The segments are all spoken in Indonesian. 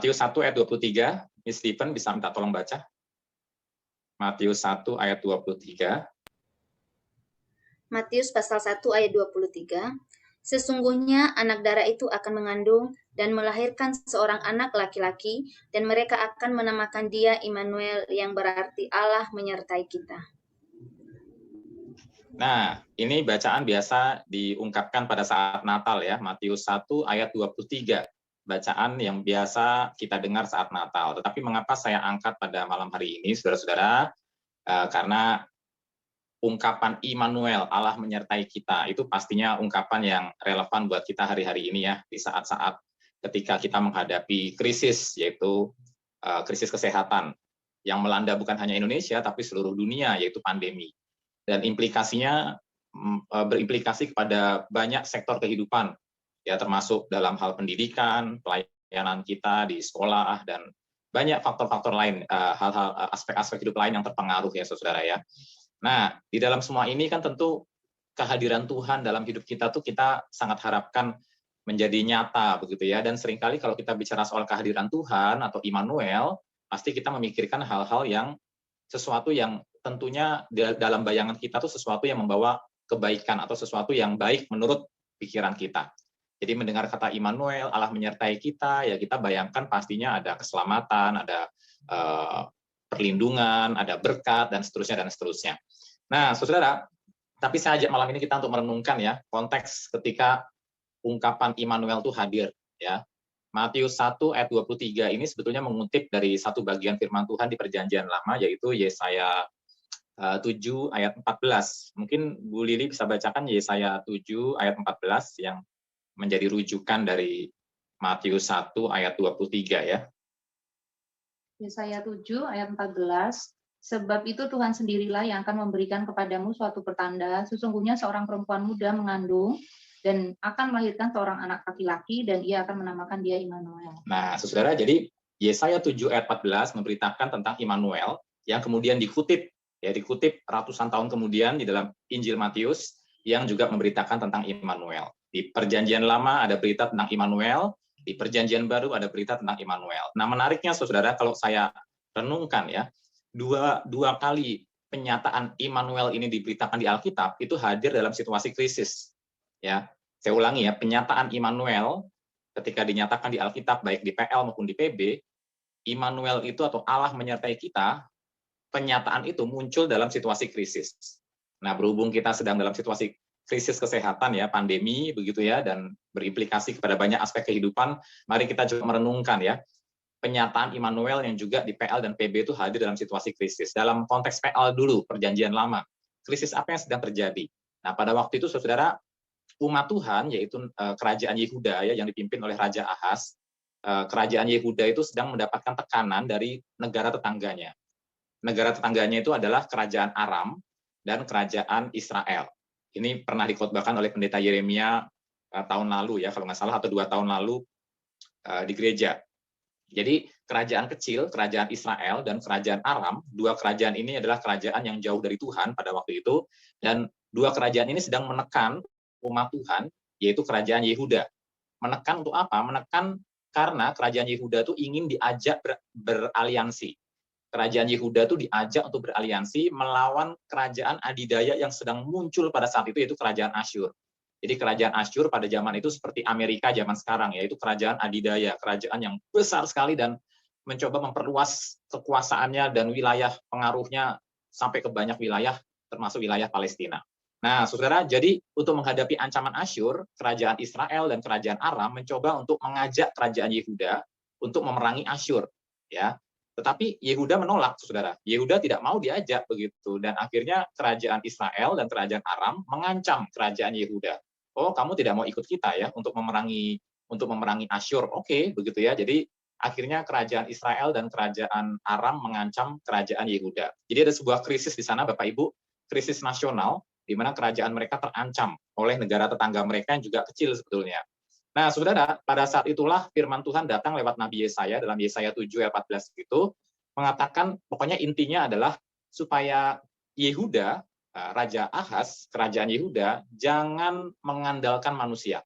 Matius 1 ayat 23, Miss Stephen bisa minta tolong baca. Matius 1 ayat 23. Matius pasal 1 ayat 23. Sesungguhnya anak darah itu akan mengandung dan melahirkan seorang anak laki-laki, dan mereka akan menamakan dia Immanuel, yang berarti Allah menyertai kita. Nah, ini bacaan biasa diungkapkan pada saat Natal ya, Matius 1 ayat 23. Bacaan yang biasa kita dengar saat Natal. Tetapi mengapa saya angkat pada malam hari ini, saudara-saudara? Karena ungkapan Immanuel, Allah menyertai kita, itu pastinya ungkapan yang relevan buat kita hari-hari ini ya, di saat-saat ketika kita menghadapi krisis, yaitu krisis kesehatan yang melanda bukan hanya Indonesia, tapi seluruh dunia, yaitu pandemi. Dan implikasinya berimplikasi kepada banyak sektor kehidupan, ya termasuk dalam hal pendidikan, pelayanan kita di sekolah, dan banyak faktor-faktor lain, hal-hal aspek-aspek hidup lain yang terpengaruh ya saudara ya. Nah, di dalam semua ini kan tentu kehadiran Tuhan dalam hidup kita tuh kita sangat harapkan menjadi nyata begitu ya. Dan seringkali kalau kita bicara soal kehadiran Tuhan atau Immanuel, pasti kita memikirkan hal-hal yang sesuatu yang tentunya dalam bayangan kita tuh sesuatu yang membawa kebaikan atau sesuatu yang baik menurut pikiran kita. Jadi mendengar kata Immanuel, Allah menyertai kita, ya kita bayangkan pastinya ada keselamatan, ada perlindungan, ada berkat, dan seterusnya, dan seterusnya. Nah, saudara, tapi saya ajak malam ini kita untuk merenungkan ya, konteks ketika ungkapan Immanuel itu hadir. Ya. Matius 1 ayat 23 ini sebetulnya mengutip dari satu bagian firman Tuhan di Perjanjian Lama, yaitu Yesaya 7 ayat 14. Mungkin Bu Lili bisa bacakan Yesaya 7 ayat 14 yang menjadi rujukan dari Matius 1 ayat 23 ya. Yesaya 7 ayat 14, sebab itu Tuhan sendirilah yang akan memberikan kepadamu suatu pertanda, sesungguhnya seorang perempuan muda mengandung dan akan melahirkan seorang anak laki-laki, dan ia akan menamakan dia Immanuel. Nah, saudara, jadi Yesaya 7 ayat 14 memberitakan tentang Immanuel yang kemudian dikutip ratusan tahun kemudian di dalam Injil Matius yang juga memberitakan tentang Immanuel. Di Perjanjian Lama ada berita tentang Immanuel, di Perjanjian Baru ada berita tentang Immanuel. Nah, menariknya saudara, kalau saya renungkan ya, dua kali penyataan Immanuel ini diberitakan di Alkitab itu hadir dalam situasi krisis. Ya, saya ulangi ya, penyataan Immanuel ketika dinyatakan di Alkitab baik di PL maupun di PB, Immanuel itu atau Allah menyertai kita, penyataan itu muncul dalam situasi krisis. Nah, berhubung kita sedang dalam situasi krisis kesehatan ya, pandemi begitu ya, dan berimplikasi kepada banyak aspek kehidupan, mari kita coba merenungkan ya, penyataan Immanuel yang juga di PL dan PB itu hadir dalam situasi krisis. Dalam konteks PL dulu, Perjanjian Lama, krisis apa yang sedang terjadi? Nah, pada waktu itu saudara, umat Tuhan yaitu kerajaan Yehuda ya yang dipimpin oleh Raja Ahaz, kerajaan Yehuda itu sedang mendapatkan tekanan dari negara tetangganya. Negara tetangganya itu adalah kerajaan Aram dan kerajaan Israel. Ini pernah dikhotbahkan oleh pendeta Yeremia tahun lalu ya, kalau nggak salah, atau 2 tahun lalu di gereja. Jadi kerajaan kecil, kerajaan Israel dan kerajaan Aram, dua kerajaan ini adalah kerajaan yang jauh dari Tuhan pada waktu itu, dan dua kerajaan ini sedang menekan umat Tuhan, yaitu kerajaan Yehuda. Menekan untuk apa? Menekan karena kerajaan Yehuda itu ingin diajak beraliansi. Kerajaan Yehuda itu diajak untuk beraliansi melawan kerajaan adidaya yang sedang muncul pada saat itu, yaitu kerajaan Asyur. Jadi kerajaan Asyur pada zaman itu seperti Amerika zaman sekarang, yaitu kerajaan adidaya, kerajaan yang besar sekali dan mencoba memperluas kekuasaannya dan wilayah pengaruhnya sampai ke banyak wilayah, termasuk wilayah Palestina. Nah, saudara, jadi untuk menghadapi ancaman Asyur, kerajaan Israel dan kerajaan Aram mencoba untuk mengajak kerajaan Yehuda untuk memerangi Asyur, ya. Tetapi Yehuda menolak, saudara. Yehuda tidak mau diajak begitu, dan akhirnya kerajaan Israel dan kerajaan Aram mengancam kerajaan Yehuda. Oh, kamu tidak mau ikut kita ya untuk memerangi Asyur, oke, begitu ya. Jadi akhirnya kerajaan Israel dan kerajaan Aram mengancam kerajaan Yehuda. Jadi ada sebuah krisis di sana, Bapak Ibu, krisis nasional, di mana kerajaan mereka terancam oleh negara tetangga mereka yang juga kecil sebetulnya. Nah, saudara, pada saat itulah firman Tuhan datang lewat Nabi Yesaya dalam Yesaya 7 ayat 14 itu, mengatakan, pokoknya intinya adalah supaya Yehuda, Raja Ahaz, kerajaan Yehuda, jangan mengandalkan manusia.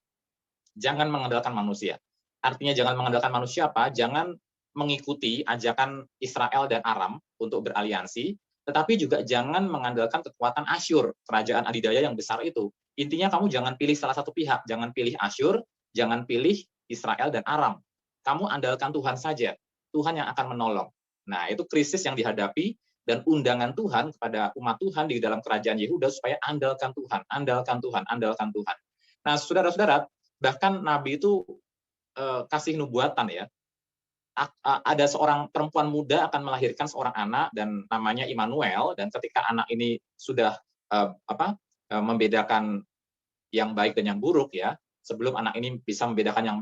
Jangan mengandalkan manusia. Artinya jangan mengandalkan manusia apa? Jangan mengikuti ajakan Israel dan Aram untuk beraliansi, tetapi juga jangan mengandalkan kekuatan Asyur, kerajaan adidaya yang besar itu. Intinya kamu jangan pilih salah satu pihak, jangan pilih Asyur, jangan pilih Israel dan Aram. Kamu andalkan Tuhan saja, Tuhan yang akan menolong. Nah, itu krisis yang dihadapi, dan undangan Tuhan kepada umat Tuhan di dalam kerajaan Yehuda supaya andalkan Tuhan, andalkan Tuhan, andalkan Tuhan. Nah, saudara-saudara, bahkan Nabi itu kasih nubuatan ya. Ada seorang perempuan muda akan melahirkan seorang anak dan namanya Immanuel, dan ketika anak ini sudah membedakan yang baik dan yang buruk ya, sebelum anak ini bisa membedakan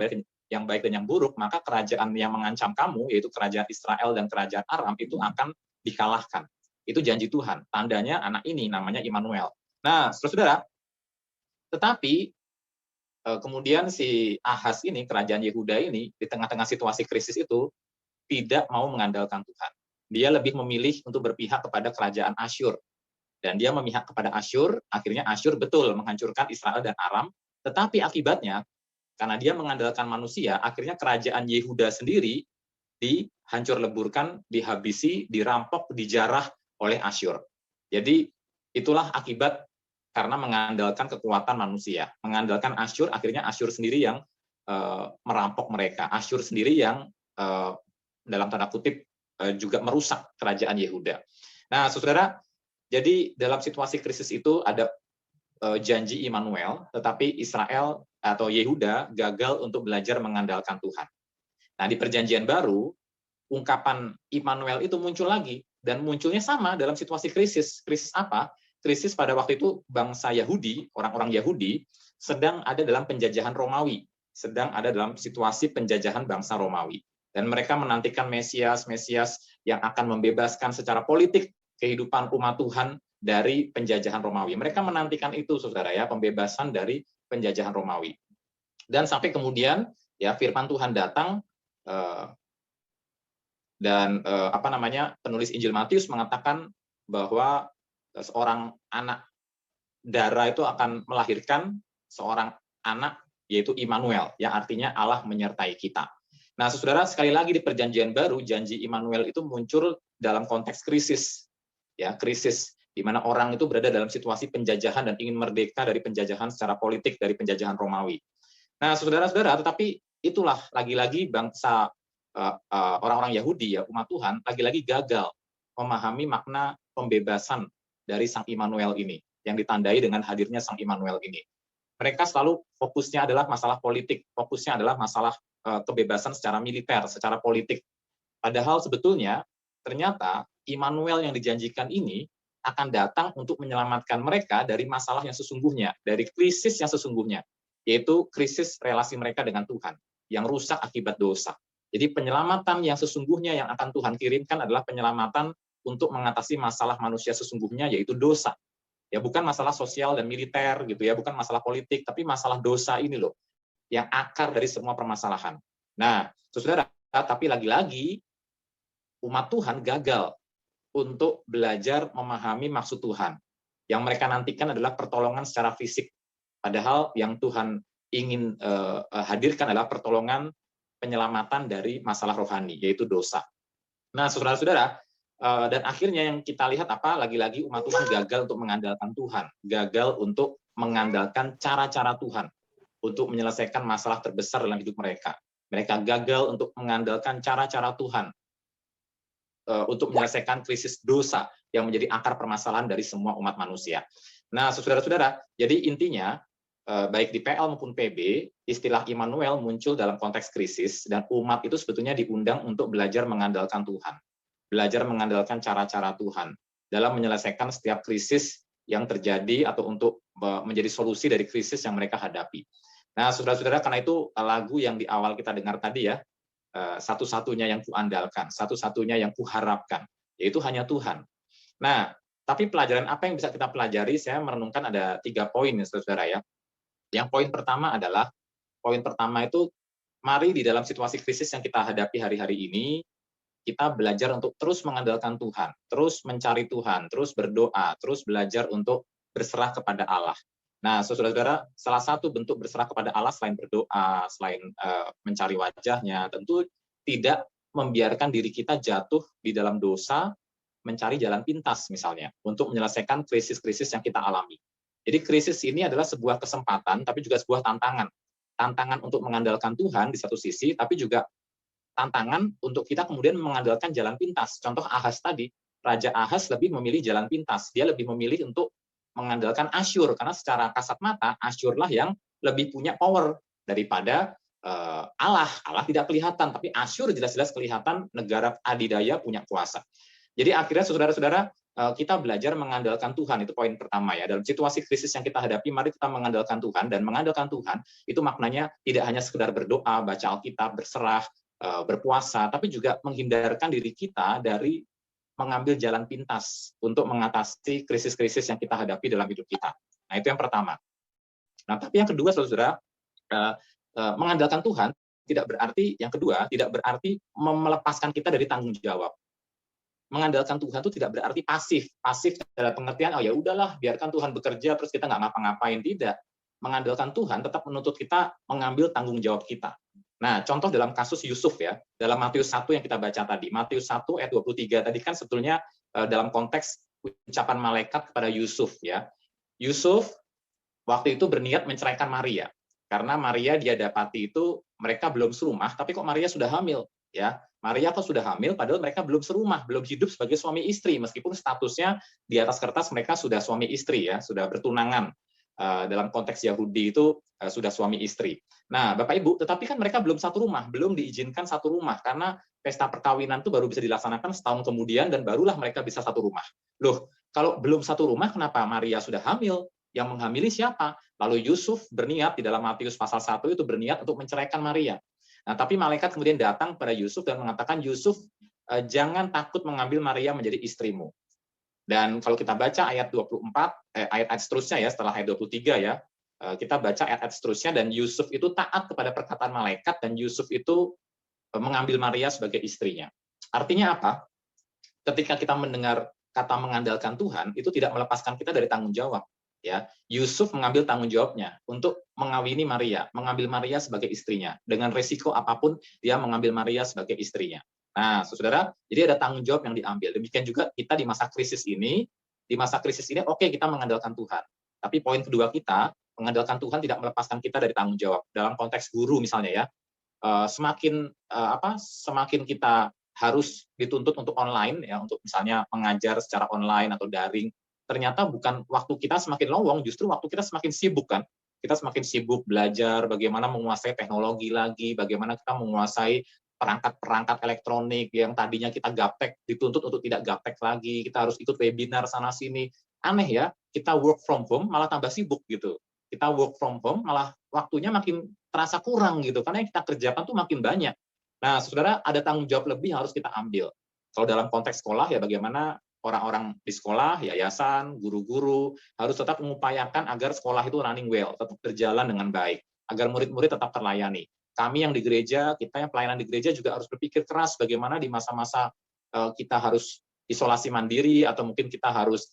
yang baik dan yang buruk, maka kerajaan yang mengancam kamu, yaitu kerajaan Israel dan kerajaan Aram, itu akan dikalahkan. Itu janji Tuhan. Tandanya anak ini namanya Immanuel. Nah, saudara-saudara, tetapi kemudian si Ahaz ini, kerajaan Yehuda ini, di tengah-tengah situasi krisis itu, tidak mau mengandalkan Tuhan. Dia lebih memilih untuk berpihak kepada kerajaan Asyur. Dan dia memihak kepada Asyur, akhirnya Asyur betul menghancurkan Israel dan Aram, tetapi akibatnya, karena dia mengandalkan manusia, akhirnya kerajaan Yehuda sendiri dihancur leburkan, dihabisi, dirampok, dijarah oleh Asyur. Jadi itulah akibat karena mengandalkan kekuatan manusia. Mengandalkan Asyur, akhirnya Asyur sendiri yang merampok mereka. Asyur sendiri yang dalam tanda kutip juga merusak kerajaan Yehuda. Nah, saudara, jadi dalam situasi krisis itu ada janji Immanuel, tetapi Israel atau Yehuda gagal untuk belajar mengandalkan Tuhan. Nah, di Perjanjian Baru, ungkapan Immanuel itu muncul lagi, dan munculnya sama dalam situasi krisis. Krisis apa? Krisis pada waktu itu bangsa Yahudi, orang-orang Yahudi, sedang ada dalam penjajahan Romawi, sedang ada dalam situasi penjajahan bangsa Romawi. Dan mereka menantikan Mesias yang akan membebaskan secara politik kehidupan umat Tuhan dari penjajahan Romawi. Mereka menantikan itu, saudara ya, pembebasan dari penjajahan Romawi. Dan sampai kemudian ya firman Tuhan datang, dan penulis Injil Matius mengatakan bahwa seorang anak darah itu akan melahirkan seorang anak, yaitu Immanuel, yang artinya Allah menyertai kita. Nah, saudara, sekali lagi di Perjanjian Baru, janji Immanuel itu muncul dalam konteks krisis, ya, krisis di mana orang itu berada dalam situasi penjajahan dan ingin merdeka dari penjajahan secara politik dari penjajahan Romawi. Nah, saudara-saudara, tetapi itulah lagi-lagi bangsa orang-orang Yahudi, ya, umat Tuhan, lagi-lagi gagal memahami makna pembebasan dari Sang Immanuel ini, yang ditandai dengan hadirnya Sang Immanuel ini. Mereka selalu fokusnya adalah masalah politik, fokusnya adalah masalah kebebasan secara militer, secara politik. Padahal sebetulnya ternyata Immanuel yang dijanjikan ini akan datang untuk menyelamatkan mereka dari masalah yang sesungguhnya, dari krisis yang sesungguhnya, yaitu krisis relasi mereka dengan Tuhan, yang rusak akibat dosa. Jadi penyelamatan yang sesungguhnya yang akan Tuhan kirimkan adalah penyelamatan untuk mengatasi masalah manusia sesungguhnya, yaitu dosa. Ya, bukan masalah sosial dan militer gitu ya, bukan masalah politik, tapi masalah dosa ini loh, yang akar dari semua permasalahan. Nah, saudara, tapi lagi-lagi umat Tuhan gagal untuk belajar memahami maksud Tuhan. Yang mereka nantikan adalah pertolongan secara fisik. Padahal yang Tuhan ingin hadirkan adalah pertolongan penyelamatan dari masalah rohani, yaitu dosa. Nah, saudara-saudara, dan akhirnya yang kita lihat apa? Lagi-lagi umat Tuhan gagal untuk mengandalkan Tuhan, gagal untuk mengandalkan cara-cara Tuhan untuk menyelesaikan masalah terbesar dalam hidup mereka. Mereka gagal untuk mengandalkan cara-cara Tuhan untuk menyelesaikan krisis dosa yang menjadi akar permasalahan dari semua umat manusia. Nah, saudara-saudara, jadi intinya baik di PL maupun PB, istilah Immanuel muncul dalam konteks krisis, dan umat itu sebetulnya diundang untuk belajar mengandalkan Tuhan, belajar mengandalkan cara-cara Tuhan dalam menyelesaikan setiap krisis yang terjadi atau untuk menjadi solusi dari krisis yang mereka hadapi. Nah, saudara-saudara, karena itu lagu yang di awal kita dengar tadi ya, satu-satunya yang kuandalkan, satu-satunya yang kuharapkan, yaitu hanya Tuhan. Nah, tapi pelajaran apa yang bisa kita pelajari? Saya merenungkan ada 3 poin, saudara ya. Yang poin pertama itu, mari di dalam situasi krisis yang kita hadapi hari-hari ini, kita belajar untuk terus mengandalkan Tuhan, terus mencari Tuhan, terus berdoa, terus belajar untuk berserah kepada Allah. Nah, saudara-saudara, salah satu bentuk berserah kepada Allah selain berdoa, selain mencari wajahnya, tentu tidak membiarkan diri kita jatuh di dalam dosa, mencari jalan pintas misalnya, untuk menyelesaikan krisis-krisis yang kita alami. Jadi krisis ini adalah sebuah kesempatan, tapi juga sebuah tantangan. Tantangan untuk mengandalkan Tuhan di satu sisi, tapi juga tantangan untuk kita kemudian mengandalkan jalan pintas. Contoh Ahaz tadi, Raja Ahaz lebih memilih jalan pintas. Dia lebih memilih untuk mengandalkan Asyur, karena secara kasat mata, Asyur lah yang lebih punya power daripada Allah. Allah tidak kelihatan, tapi Asyur jelas-jelas kelihatan negara adidaya punya kuasa. Jadi akhirnya saudara-saudara, kita belajar mengandalkan Tuhan, itu poin pertama ya. Dalam situasi krisis yang kita hadapi, mari kita mengandalkan Tuhan, dan mengandalkan Tuhan itu maknanya tidak hanya sekedar berdoa, baca Alkitab, berserah, berpuasa, tapi juga menghindarkan diri kita dari mengambil jalan pintas untuk mengatasi krisis-krisis yang kita hadapi dalam hidup kita. Nah, itu yang pertama. Nah, tapi yang kedua, saudara, mengandalkan Tuhan tidak berarti, yang kedua, tidak berarti melepaskan kita dari tanggung jawab. Mengandalkan Tuhan itu tidak berarti pasif. Pasif dalam pengertian, oh ya udahlah, biarkan Tuhan bekerja, terus kita nggak ngapa-ngapain. Tidak. Mengandalkan Tuhan tetap menuntut kita mengambil tanggung jawab kita. Nah, contoh dalam kasus Yusuf ya, dalam Matius 1 yang kita baca tadi, Matius 1 ayat 23 tadi kan sebetulnya dalam konteks ucapan malaikat kepada Yusuf ya. Yusuf waktu itu berniat menceraikan Maria, karena Maria dia dapati itu mereka belum serumah, tapi kok Maria sudah hamil ya. Maria kok sudah hamil, padahal mereka belum serumah, belum hidup sebagai suami istri, meskipun statusnya di atas kertas mereka sudah suami istri ya, sudah bertunangan. Dalam konteks Yahudi itu sudah suami istri. Nah, Bapak Ibu, tetapi kan mereka belum satu rumah, belum diizinkan satu rumah, karena pesta perkawinan itu baru bisa dilaksanakan setahun kemudian, dan barulah mereka bisa satu rumah. Loh, kalau belum satu rumah, kenapa Maria sudah hamil? Yang menghamili siapa? Lalu Yusuf berniat, di dalam Matius pasal 1 itu berniat untuk menceraikan Maria. Nah, tapi malaikat kemudian datang pada Yusuf dan mengatakan, Yusuf, jangan takut mengambil Maria menjadi istrimu. Dan kalau kita baca ayat 24, ayat-ayat seterusnya ya, setelah ayat 23 ya, kita baca ayat-ayat seterusnya, dan Yusuf itu taat kepada perkataan malaikat, dan Yusuf itu mengambil Maria sebagai istrinya. Artinya apa? Ketika kita mendengar kata mengandalkan Tuhan, itu tidak melepaskan kita dari tanggung jawab. Ya, Yusuf mengambil tanggung jawabnya untuk mengawini Maria, mengambil Maria sebagai istrinya. Dengan resiko apapun, dia mengambil Maria sebagai istrinya. Nah, saudara, jadi ada tanggung jawab yang diambil. Demikian juga kita di masa krisis ini, oke, kita mengandalkan Tuhan. Tapi poin kedua kita, mengandalkan Tuhan tidak melepaskan kita dari tanggung jawab. Dalam konteks guru misalnya ya, semakin kita harus dituntut untuk online ya, untuk misalnya mengajar secara online atau daring, ternyata bukan waktu kita semakin lowong, justru waktu kita semakin sibuk kan. Kita semakin sibuk belajar bagaimana menguasai teknologi lagi, bagaimana kita menguasai perangkat-perangkat elektronik yang tadinya kita gaptek, dituntut untuk tidak gaptek lagi, kita harus ikut webinar sana-sini. Aneh ya, kita work from home malah tambah sibuk gitu. Kita work from home malah waktunya makin terasa kurang gitu, karena yang kita kerjakan tuh makin banyak. Nah, saudara, ada tanggung jawab lebih yang harus kita ambil. Kalau dalam konteks sekolah ya bagaimana orang-orang di sekolah, yayasan, guru-guru harus tetap mengupayakan agar sekolah itu running well, tetap berjalan dengan baik, agar murid-murid tetap terlayani. Kami yang di gereja, kita yang pelayanan di gereja juga harus berpikir keras bagaimana di masa-masa kita harus isolasi mandiri atau mungkin kita harus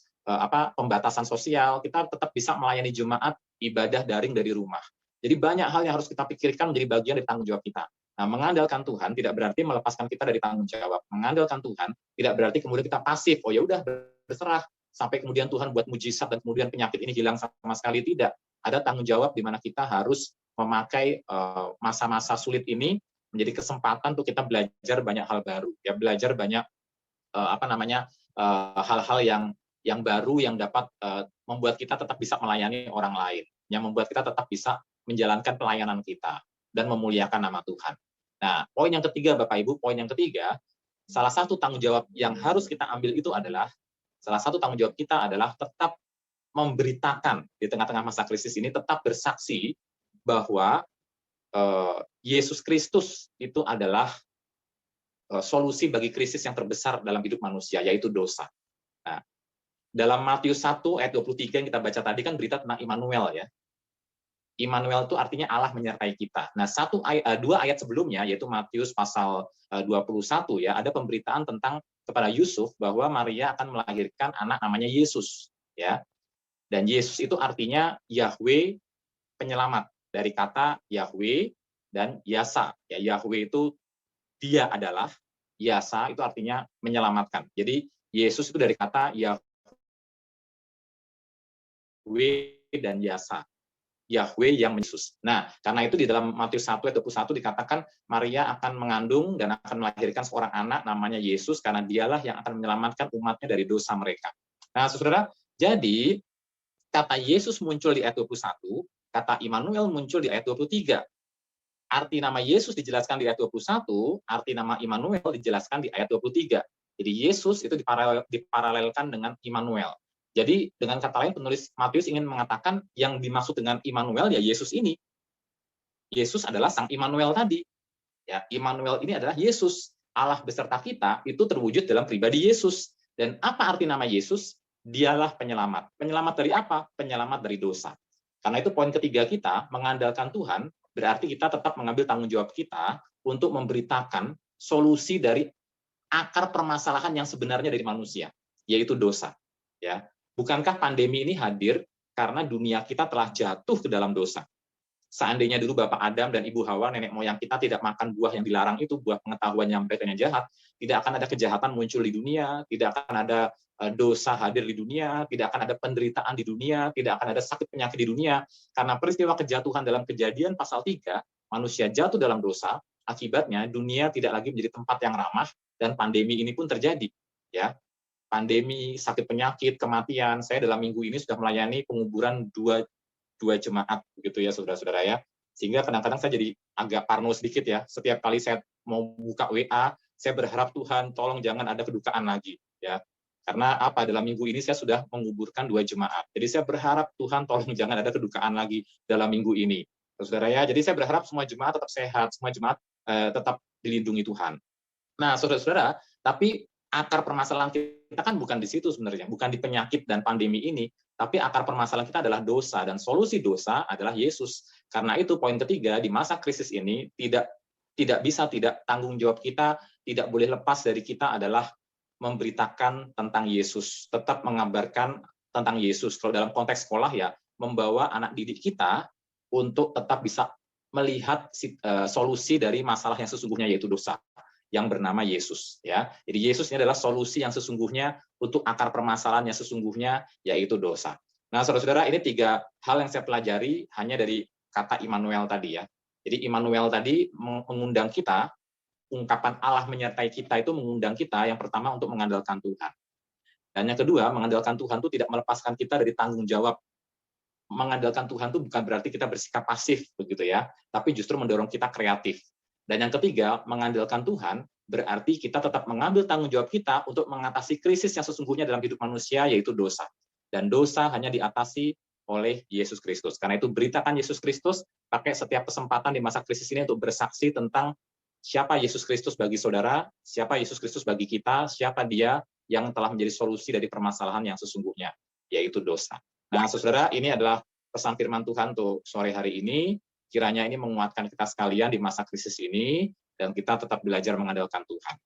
pembatasan sosial, kita tetap bisa melayani jemaat ibadah daring dari rumah. Jadi banyak hal yang harus kita pikirkan menjadi bagian dari tanggung jawab kita. Nah, mengandalkan Tuhan tidak berarti melepaskan kita dari tanggung jawab. Mengandalkan Tuhan tidak berarti kemudian kita pasif. Oh ya udah berserah sampai kemudian Tuhan buat mujizat dan kemudian penyakit ini hilang sama sekali, tidak. Ada tanggung jawab di mana kita harus memakai masa-masa sulit ini menjadi kesempatan untuk kita belajar banyak hal baru, ya, belajar banyak hal-hal yang baru yang dapat membuat kita tetap bisa melayani orang lain, yang membuat kita tetap bisa menjalankan pelayanan kita dan memuliakan nama Tuhan. Nah, poin yang ketiga, Bapak Ibu, salah satu tanggung jawab yang harus kita ambil itu adalah, tetap memberitakan di tengah-tengah masa krisis ini, tetap bersaksi bahwa Yesus Kristus itu adalah solusi bagi krisis yang terbesar dalam hidup manusia, yaitu dosa. Nah, dalam Matius 1 ayat 23 yang kita baca tadi kan berita tentang Immanuel ya. Immanuel itu artinya Allah menyertai kita. Nah, dua ayat sebelumnya, yaitu Matius pasal 21 ya, ada pemberitaan tentang kepada Yusuf bahwa Maria akan melahirkan anak namanya Yesus ya. Dan Yesus itu artinya Yahweh penyelamat, dari kata Yahweh dan Yasa. Ya, Yahweh itu dia adalah, Yasa itu artinya menyelamatkan. Jadi Yesus itu dari kata Yahweh dan Yasa. Yahweh yang Yesus. Nah, karena itu di dalam Matius 1 ayat 21 dikatakan Maria akan mengandung dan akan melahirkan seorang anak namanya Yesus karena dialah yang akan menyelamatkan umatnya dari dosa mereka. Nah, saudara, jadi kata Yesus muncul di ayat 21, kata Immanuel muncul di ayat 23. Arti nama Yesus dijelaskan di ayat 21, arti nama Immanuel dijelaskan di ayat 23. Jadi Yesus itu diparalelkan dengan Immanuel. Jadi dengan kata lain penulis Matius ingin mengatakan yang dimaksud dengan Immanuel ya Yesus ini. Yesus adalah sang Immanuel tadi. Ya, Immanuel ini adalah Yesus. Allah beserta kita itu terwujud dalam pribadi Yesus. Dan apa arti nama Yesus? Dialah penyelamat. Penyelamat dari apa? Penyelamat dari dosa. Karena itu poin ketiga kita, mengandalkan Tuhan, berarti kita tetap mengambil tanggung jawab kita untuk memberitakan solusi dari akar permasalahan yang sebenarnya dari manusia, yaitu dosa. Ya, bukankah pandemi ini hadir karena dunia kita telah jatuh ke dalam dosa? Seandainya dulu Bapak Adam dan Ibu Hawa, nenek moyang kita tidak makan buah yang dilarang itu, buah pengetahuan yang baik dan yang jahat, tidak akan ada kejahatan muncul di dunia, tidak akan ada dosa hadir di dunia, tidak akan ada penderitaan di dunia, tidak akan ada sakit penyakit di dunia. Karena peristiwa kejatuhan dalam Kejadian pasal 3, manusia jatuh dalam dosa, akibatnya dunia tidak lagi menjadi tempat yang ramah dan pandemi ini pun terjadi. Ya, pandemi, sakit penyakit, kematian. Saya dalam minggu ini sudah melayani penguburan dua jemaat, begitu ya saudara-saudara ya. Sehingga kadang-kadang saya jadi agak parno sedikit ya. Setiap kali saya mau buka WA, saya berharap Tuhan tolong jangan ada kedukaan lagi ya. Karena apa? Dalam minggu ini saya sudah menguburkan 2 jemaat. Jadi saya berharap Tuhan tolong jangan ada kedukaan lagi dalam minggu ini. Saudara ya, jadi saya berharap semua jemaat tetap sehat, semua jemaat tetap dilindungi Tuhan. Nah, saudara-saudara, tapi akar permasalahan kita kan bukan di situ sebenarnya, bukan di penyakit dan pandemi ini, tapi akar permasalahan kita adalah dosa, dan solusi dosa adalah Yesus. Karena itu poin ketiga, di masa krisis ini tidak tanggung jawab kita tidak boleh lepas dari kita adalah memberitakan tentang Yesus, tetap mengabarkan tentang Yesus. Kalau dalam konteks sekolah ya, membawa anak didik kita untuk tetap bisa melihat solusi dari masalah yang sesungguhnya yaitu dosa yang bernama Yesus ya. Jadi Yesus ini adalah solusi yang sesungguhnya untuk akar permasalahan yang sesungguhnya yaitu dosa. Nah, saudara-saudara, ini 3 hal yang saya pelajari hanya dari kata Immanuel tadi ya. Jadi Immanuel tadi mengundang kita, ungkapan Allah menyertai kita itu mengundang kita yang pertama untuk mengandalkan Tuhan. Dan yang kedua, mengandalkan Tuhan itu tidak melepaskan kita dari tanggung jawab. Mengandalkan Tuhan itu bukan berarti kita bersikap pasif begitu ya, tapi justru mendorong kita kreatif. Dan yang ketiga, mengandalkan Tuhan berarti kita tetap mengambil tanggung jawab kita untuk mengatasi krisis yang sesungguhnya dalam hidup manusia, yaitu dosa. Dan dosa hanya diatasi oleh Yesus Kristus. Karena itu beritakan Yesus Kristus, pakai setiap kesempatan di masa krisis ini untuk bersaksi tentang siapa Yesus Kristus bagi saudara, siapa Yesus Kristus bagi kita, siapa Dia yang telah menjadi solusi dari permasalahan yang sesungguhnya, yaitu dosa. Nah, saudara, ini adalah pesan firman Tuhan untuk sore hari ini. Kiranya ini menguatkan kita sekalian di masa krisis ini, dan kita tetap belajar mengandalkan Tuhan.